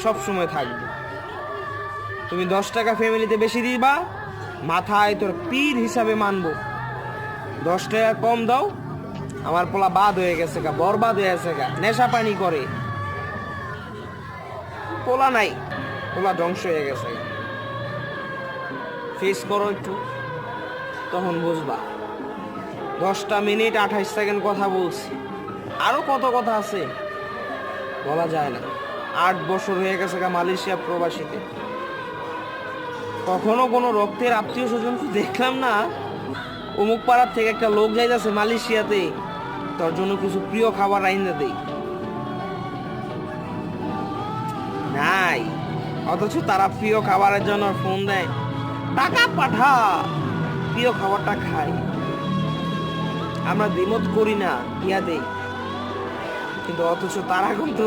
সব সময় থাকবে। তুমি 10 টাকা ফ্যামিলিতে বেশি দিবা, মাথায় তোর পীর হিসাবে মানবো। 10 টাকা কম দাও, আমার পোলা বাদ হয়ে গেছে গা, বরবাদ হয়ে গেছে গা, নেশা পানি করে, পোলা নাই, পোলা ধ্বংস হয়ে গেছে গা। ফেস করো একটু, তখন বুঝবা। 10 মিনিট 28 সেকেন্ড কথা বলছি, আরো কত কথা আছে বলা যায় না। 8 বছর হয়ে গেছে গা মালয়েশিয়া প্রবাসীতে, কখনো কোনো রক্তের আত্মীয় স্বজনকে দেখলাম না অমুক পাড়ার থেকে একটা লোক যাইতেছে মালয়েশিয়াতে, তোর জন্য কিছু প্রিয় খাবার রাইন্দা দেই, নাই। অথচ তারা প্রিয় খাবারের জন্য ফোন দেয়, টাকা পাঠা, প্রিয় খাবারটা খাই। আমরা দ্বিমত করি না, ইয়া দেই, কিন্তু অথচ তারা কিন্তু